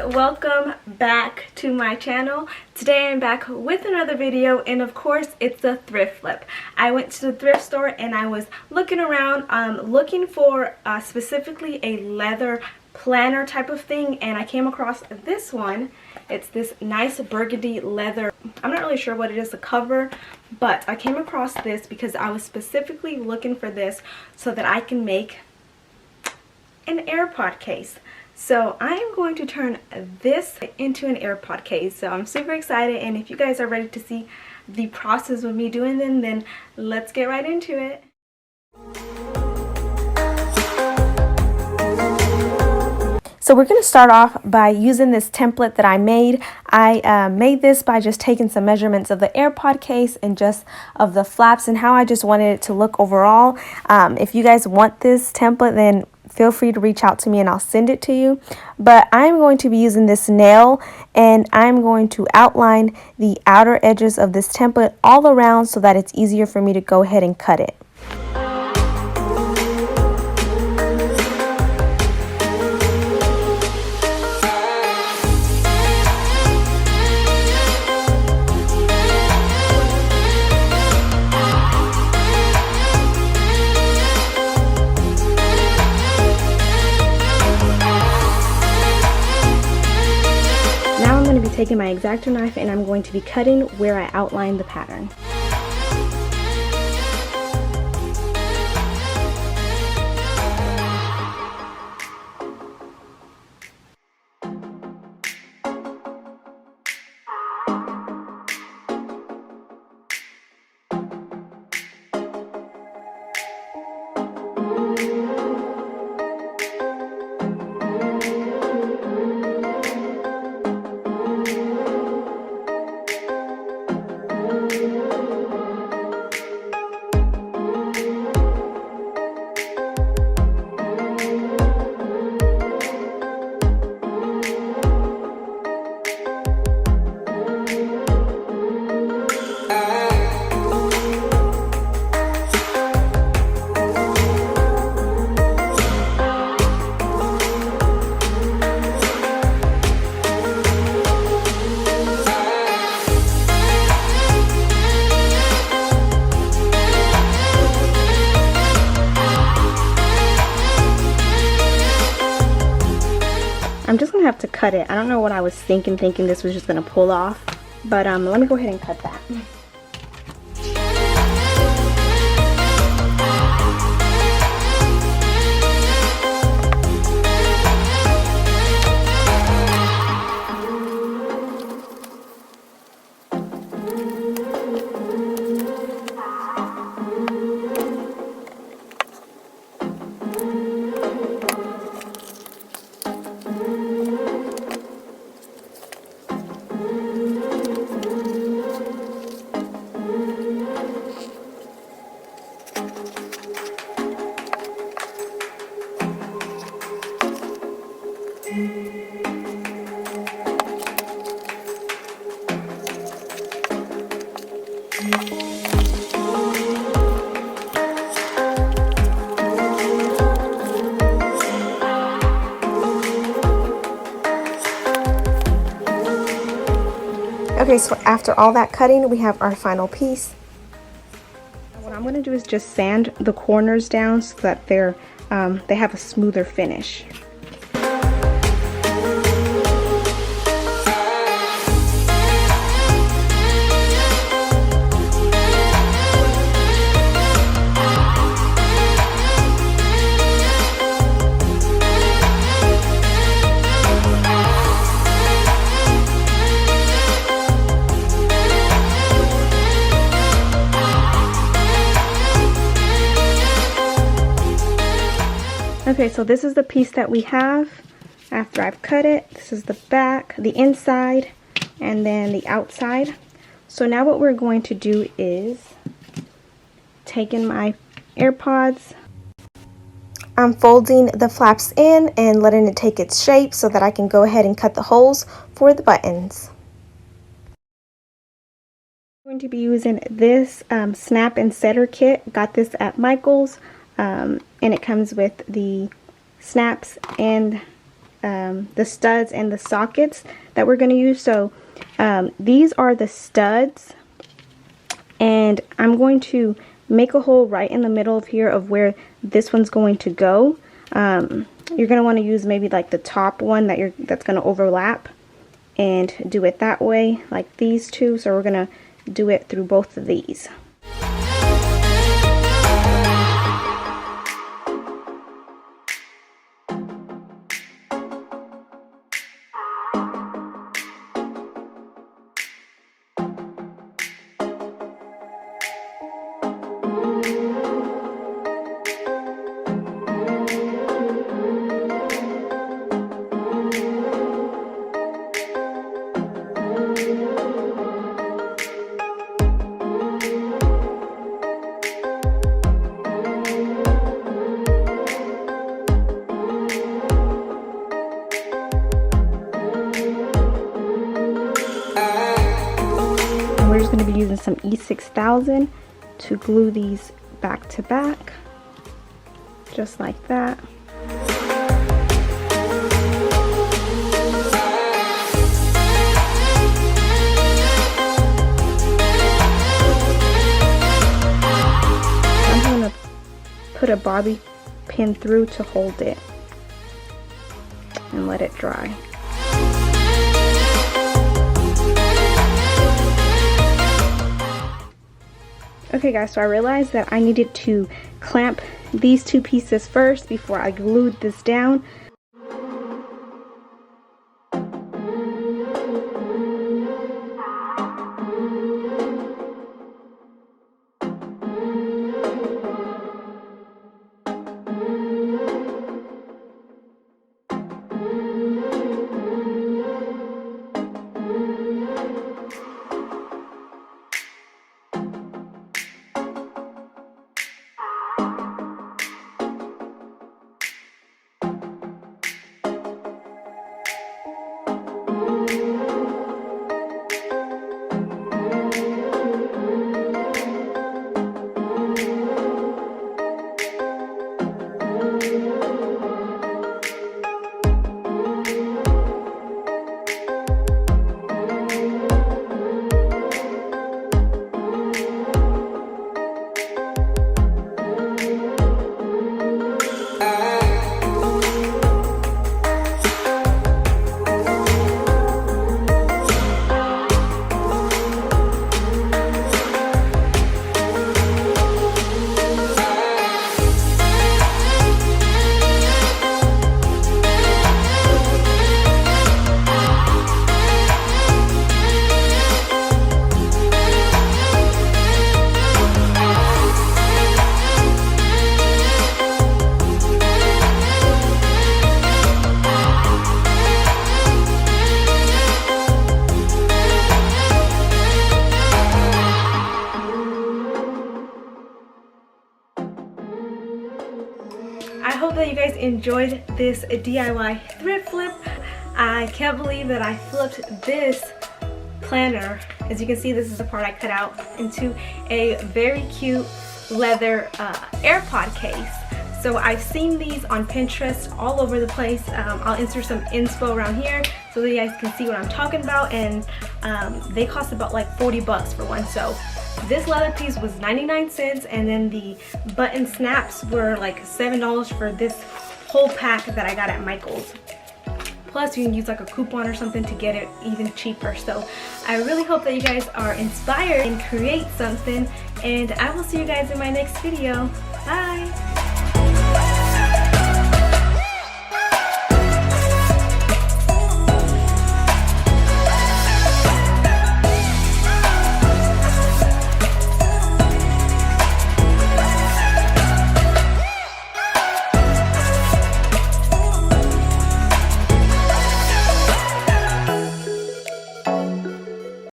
Welcome back to my channel. Today I'm back with another video, and of course it's the thrift flip. I went to the thrift store and I was looking around looking for specifically a leather planner type of thing, and I came across this one. It's this nice burgundy leather. I'm not really sure what it is, the cover, but I came across this because I was specifically looking for this so that I can make an Airpod case. So I am going to turn this into an Airpod case. So I'm super excited, and if you guys are ready to see the process of me doing them, then let's get right into it. So we're going to start off by using this template that I made. I made this by just taking some measurements of the Airpod case and just of the flaps and how I just wanted it to look overall. If you guys want this template, then feel free to reach out to me and I'll send it to you. But I'm going to be using this nail, and I'm going to outline the outer edges of this template all around so that it's easier for me to go ahead and cut it. Taking my X-Acto knife, and I'm going to be cutting where I outlined the pattern. I'm just gonna have to cut it. I don't know what I was thinking this was just gonna pull off, but let me go ahead and cut that. Okay, so after all that cutting, we have our final piece. What I'm going to do is just sand the corners down so that they have a smoother finish. Okay, so this is the piece that we have after I've cut it. This is the back, the inside. and then the outside. So now what we're going to do is take in my AirPods. I'm folding the flaps in and letting it take its shape so that I can go ahead and cut the holes for the buttons. I'm going to be using this snap and setter kit. Got this at Michael's, and it comes with the snaps and the studs and the sockets that we're going to use. So these are the studs, and I'm going to make a hole right in the middle of here of where this one's going to go. You're going to want to use maybe like the top one that's going to overlap, and do it that way, like these two. So we're going to do it through both of these. We're just going to be using some E6000 to glue these back to back, just like that. I'm going to put a bobby pin through to hold it and let it dry. Okay guys, so I realized that I needed to clamp these two pieces first before I glued this down. I hope that you guys enjoyed this DIY thrift flip. I can't believe that I flipped this planner. As you can see, this is the part I cut out into a very cute leather AirPod case. So I've seen these on Pinterest all over the place. I'll insert some inspo around here so that you guys can see what I'm talking about, and they cost about like 40 bucks for one. So this leather piece was 99 cents, and then the button snaps were like $7 for this whole pack that I got at Michael's. Plus you can use like a coupon or something to get it even cheaper. So I really hope that you guys are inspired and create something, and I will see you guys in my next video. Bye!